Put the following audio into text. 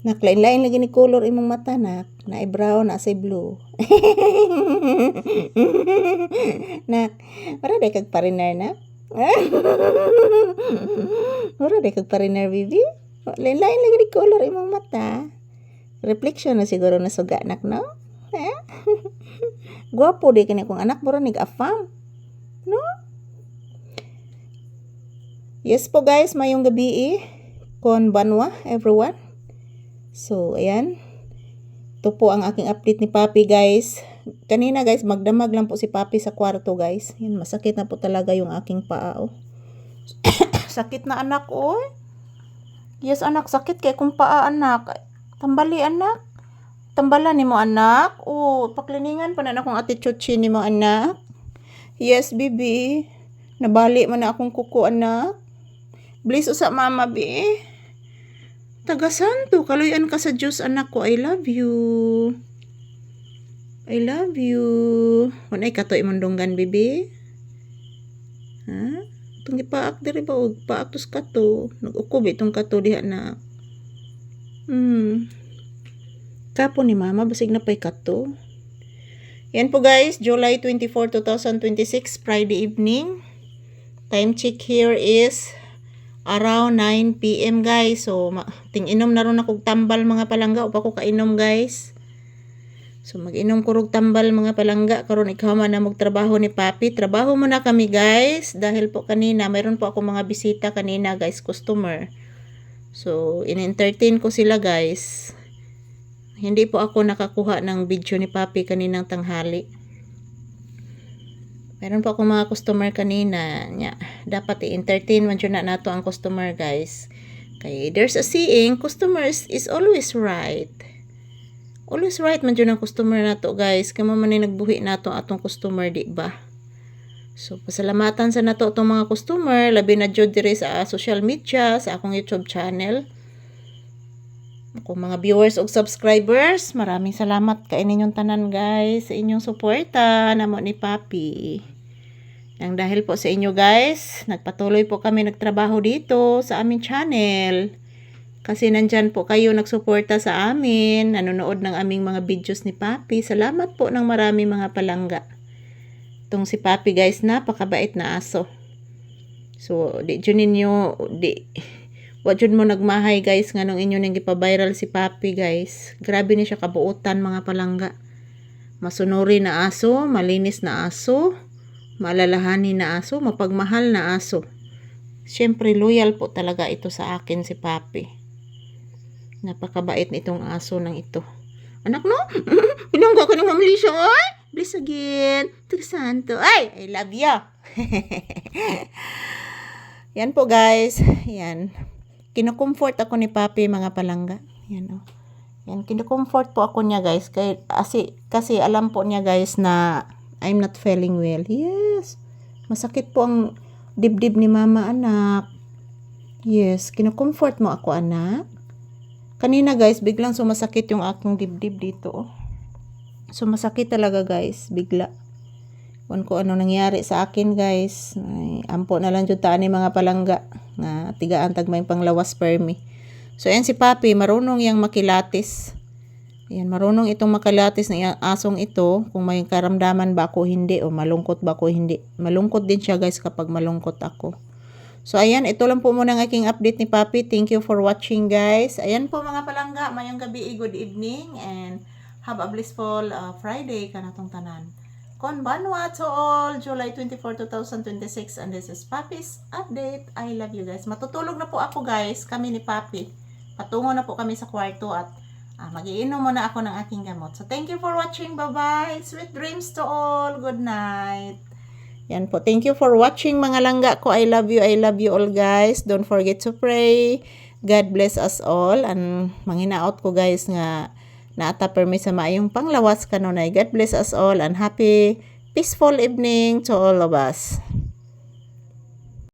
Naklain-lain lagi ni color imong mata nak. Na brown, na say blue. Nak, para day kag pariner na. Para day kag pariner bibi. Lain-lain lagi ni color imong mata. Reflection na siguro na suga nak no. Guwapo di kini kong anak mura nig-afam. No? Yes po guys, mayong gabi kon banwa everyone. So, ayan. Ito po ang aking update ni Papi, guys. Kanina, guys, magdamag lang po si Papi sa kwarto, guys. Yan, masakit na po talaga yung aking paa, oh. Sakit na, anak, oh. Yes, anak, sakit kay kung paa, anak. Tambali, anak. Tambalan ni mo, anak. Oh, pakliningan pa na akong attitude ni mo, anak. Yes, bibi. Nabali man na akong kuko, anak. Bliss sa mama, bi. Taga-santo, kaluyan ka sa Diyos, anak ko. I love you. I love you. Manay ka to imundunggan, bibi? Ha? Itong ipaak diri ba? O paak tos ka to. Nag-ukub itong ka to diha na. Kapo ni mama, basig na pa'y ka to. Yan po guys, July 24, 2026, Friday evening. Time check here is around 9 PM guys. So, ting-inom na ron akong tambal mga palangga. Upa ko kainom guys. So, mag-inom ko rog tambal mga palangga. Karon ikaw man na magtrabaho ni Papi. Trabaho muna kami guys. Dahil po kanina, mayroon po ako mga bisita kanina guys, customer. So, in-entertain ko sila guys. Hindi po ako nakakuha ng video ni Papi kaninang tanghali. Meron po akong mga customer kanina. Dapat i-entertain man dyan na nato ang customer guys. Kaya there's a saying, customers is always right. Always right man dyan ang customer nato guys. Kaya man nagbuhi nato atong customer, di ba? So, pasalamatan sa nato itong mga customer. Labi na dyan dire sa social media, sa akong YouTube channel. Akong mga viewers o subscribers, maraming salamat kay ninyong tanan guys sa inyong suporta namo ni Papi. Nang dahil po sa inyo guys, nagpatuloy po kami nagtrabaho dito sa aming channel. Kasi nandyan po kayo nagsuporta sa amin, nanonood ng aming mga videos ni Papi. Salamat po ng marami mga palangga. Itong si Papi guys, napakabait na aso. So, Wa jud mo nagmahay guys nganong inyo nang gipa-viral si Papi guys. Grabe ni siya kabuutan mga palangga. Masunuri na aso, malinis na aso, maalalahanin na aso, mapagmahal na aso. Siyempre loyal po talaga ito sa akin si Papi. Napakabait nitong aso ng ito. Anak no? Pinangga ka ng mamlisyo oy. Bless again. Santo. Ay, I love you. Yan po guys. Yan. Kino-comfort ako ni Papi mga palangga. Yan oh. Yan, kino-comfort po ako niya guys. Kasi alam po niya guys na I'm not feeling well. Yes. Masakit po ang dibdib ni mama anak. Yes, kino-comfort mo ako anak. Kanina guys, biglang sumasakit yung aking dibdib dito oh. Sumasakit talaga guys, bigla. Kung ano nangyari sa akin guys. Ay, ampo na lang dyan taan ni mga palangga. Na tigaan tagmay panglawas permi. So ayan si Papi, marunong yang makilatis. Ayan, marunong itong makilatis na asong ito. Kung may karamdaman ba ako hindi o malungkot ba ako hindi. Malungkot din siya guys kapag malungkot ako. So ayan, ito lang po muna ang aking update ni Papi. Thank you for watching guys. Ayan po mga palangga, mayong gabi, good evening. And have a blissful Friday kanatong tanan. Konbanwa to all, July 24, 2026, and this is Papi's update. I love you guys. Matutulog na po ako guys, kami ni Papi. Patungo na po kami sa kwarto at mag-iinom muna ako ng aking gamot. So thank you for watching. Bye-bye. Sweet dreams to all. Good night. Yan po. Thank you for watching mga langga ko. I love you all guys. Don't forget to pray. God bless us all. And manginaot ko guys nga naata permi sa maayong panglawas kanunay. God bless us all and happy, peaceful evening to all of us.